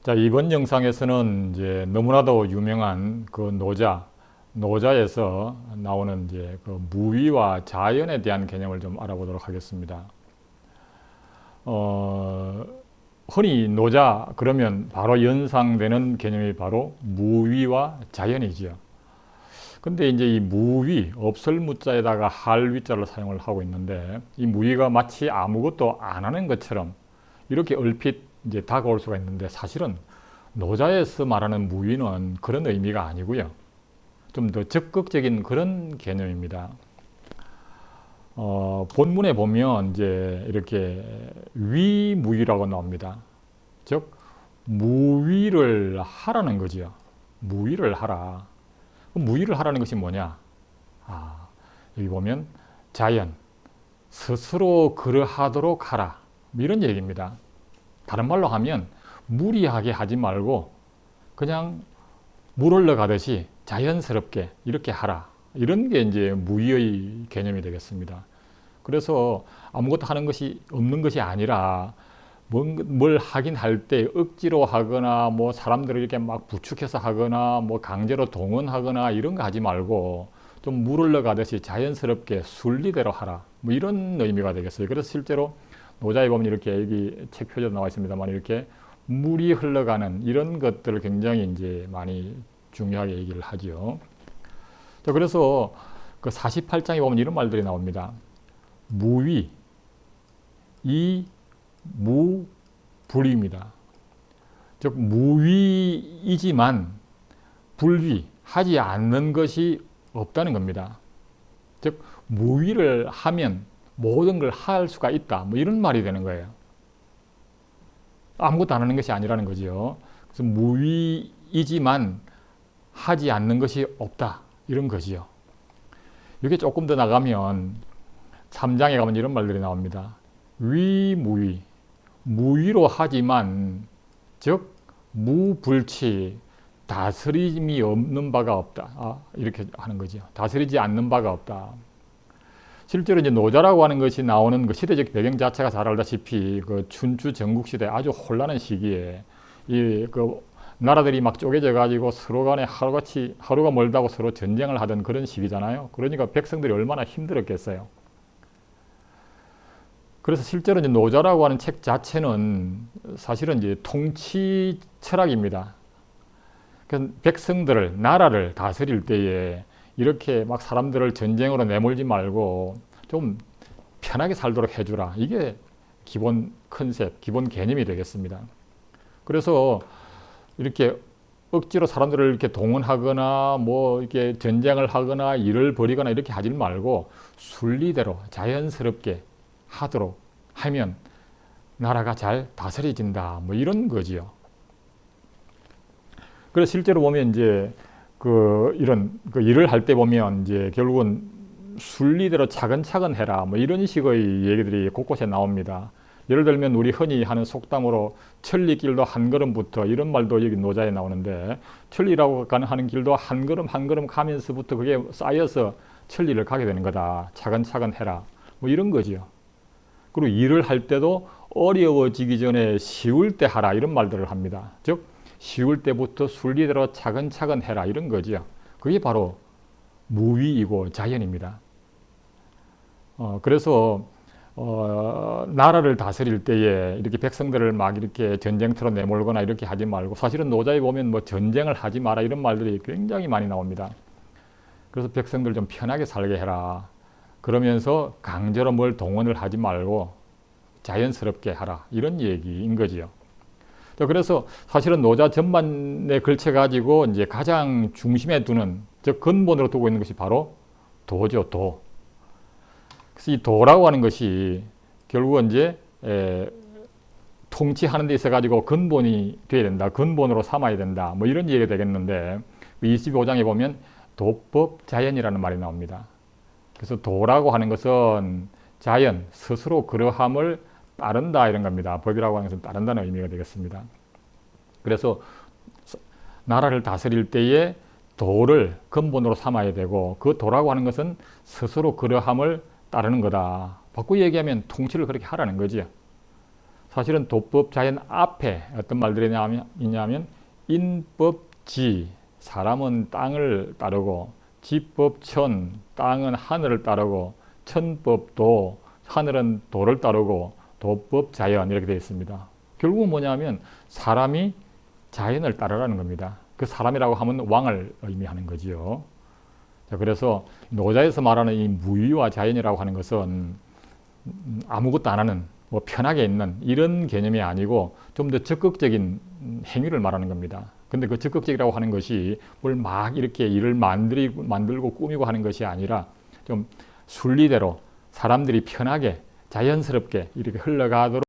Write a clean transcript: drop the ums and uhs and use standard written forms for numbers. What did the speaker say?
자, 이번 영상에서는 이제 너무나도 유명한 그 노자에서 나오는 이제 그 무위와 자연에 대한 개념을 좀 알아보도록 하겠습니다. 어, 흔히 노자 그러면 바로 연상되는 개념이 바로 무위와 자연이지요. 근데 이제 이 무위, 없을 무자에다가 할 위자를 사용을 하고 있는데, 이 무위가 마치 아무것도 안 하는 것처럼 이렇게 얼핏 이제 다가올 수가 있는데, 사실은 노자에서 말하는 무위는 그런 의미가 아니고요. 좀 더 적극적인 그런 개념입니다. 본문에 보면 이제 이렇게 위무위라고 나옵니다. 즉, 무위를 하라는 거지요. 무위를 하라. 무위를 하라는 것이 뭐냐? 여기 보면 자연, 스스로 그러하도록 하라. 이런 얘기입니다. 다른 말로 하면 무리하게 하지 말고 그냥 물 흘러가듯이 자연스럽게 이렇게 하라. 이런 게 이제 무위의 개념이 되겠습니다. 그래서 아무것도 하는 것이 없는 것이 아니라 뭘 하긴 할 때 억지로 하거나 뭐 사람들을 이렇게 막 부축해서 하거나 뭐 강제로 동원하거나 이런 거 하지 말고 좀 물 흘러가듯이 자연스럽게 순리대로 하라. 뭐 이런 의미가 되겠어요. 그래서 실제로 노자에 보면 이렇게 여기 책 표지에 나와 있습니다만 이렇게 물이 흘러가는 이런 것들을 굉장히 이제 많이 중요하게 얘기를 하죠. 자, 그래서 그 48장에 보면 이런 말들이 나옵니다. 무위, 무불위입니다. 즉 무위이지만 불위, 하지 않는 것이 없다는 겁니다. 즉 무위를 하면 모든 걸 할 수가 있다. 뭐 이런 말이 되는 거예요. 아무것도 안 하는 것이 아니라는 거죠. 그래서 무위이지만 하지 않는 것이 없다. 이런 거지요. 이게 조금 더 나가면 3장에 가면 이런 말들이 나옵니다. 위무위, 무위로 하지만 즉 무불치, 다스림이 없는 바가 없다. 이렇게 하는 거죠. 다스리지 않는 바가 없다. 실제로 이제 노자라고 하는 것이 나오는 그 시대적 배경 자체가 잘 알다시피 그 춘추 전국시대 아주 혼란한 시기에 이 그 나라들이 막 쪼개져 가지고 서로 간에 하루가 멀다고 서로 전쟁을 하던 그런 시기잖아요. 그러니까 백성들이 얼마나 힘들었겠어요. 그래서 실제로 이제 노자라고 하는 책 자체는 사실은 이제 통치 철학입니다. 그 백성들을, 나라를 다스릴 때에 이렇게 막 사람들을 전쟁으로 내몰지 말고 좀 편하게 살도록 해주라. 이게 기본 컨셉, 기본 개념이 되겠습니다. 그래서 이렇게 억지로 사람들을 이렇게 동원하거나 뭐 이렇게 전쟁을 하거나 일을 벌이거나 이렇게 하지 말고 순리대로 자연스럽게 하도록 하면 나라가 잘 다스려진다. 뭐 이런 거지요. 그래서 실제로 보면 이제 이런 일을 할 때 보면 이제 결국은 순리대로 차근차근 해라. 뭐 이런 식의 얘기들이 곳곳에 나옵니다. 예를 들면 우리 흔히 하는 속담으로 천리길도 한 걸음부터 이런 말도 여기 노자에 나오는데 천리라고 하는 길도 한 걸음 한 걸음 가면서부터 그게 쌓여서 천리를 가게 되는 거다. 차근차근 해라. 뭐 이런 거지요. 그리고 일을 할 때도 어려워지기 전에 쉬울 때 하라. 이런 말들을 합니다. 즉 쉬울 때부터 순리대로 차근차근 해라. 이런 거지요. 그게 바로 무위이고 자연입니다. 그래서 나라를 다스릴 때에 이렇게 백성들을 막 이렇게 전쟁터로 내몰거나 이렇게 하지 말고 사실은 노자에 보면 뭐 전쟁을 하지 마라 이런 말들이 굉장히 많이 나옵니다. 그래서 백성들 좀 편하게 살게 해라. 그러면서 강제로 뭘 동원을 하지 말고 자연스럽게 하라. 이런 얘기인 거지요. 그래서 사실은 노자 전반에 걸쳐가지고 이제 가장 중심에 두는, 즉 근본으로 두고 있는 것이 바로 도죠, 도. 그래서 이 도라고 하는 것이 결국은 이제 통치하는 데 있어 가지고 근본이 돼야 된다. 근본으로 삼아야 된다. 뭐 이런 얘기가 되겠는데 25장에 보면 도법 자연이라는 말이 나옵니다. 그래서 도라고 하는 것은 자연, 스스로 그러함을 따른다 이런 겁니다. 법이라고 하는 것은 따른다는 의미가 되겠습니다. 그래서 나라를 다스릴 때에 도를 근본으로 삼아야 되고 그 도라고 하는 것은 스스로 그러함을 따르는 거다. 바꾸기 얘기하면 통치를 그렇게 하라는 거지요. 사실은 도법 자연 앞에 어떤 말들이 있냐면 인법지, 사람은 땅을 따르고, 지법천, 땅은 하늘을 따르고, 천법도, 하늘은 도를 따르고, 도법 자연 이렇게 되어 있습니다. 결국은 뭐냐면 사람이 자연을 따르라는 겁니다. 그 사람이라고 하면 왕을 의미하는 거지요. 자, 그래서 노자에서 말하는 이 무위와 자연이라고 하는 것은 아무것도 안 하는, 뭐 편하게 있는 이런 개념이 아니고 좀 더 적극적인 행위를 말하는 겁니다. 근데 그 적극적이라고 하는 것이 뭘 막 이렇게 일을 만들고 꾸미고 하는 것이 아니라 좀 순리대로 사람들이 편하게 자연스럽게 이렇게 흘러가도록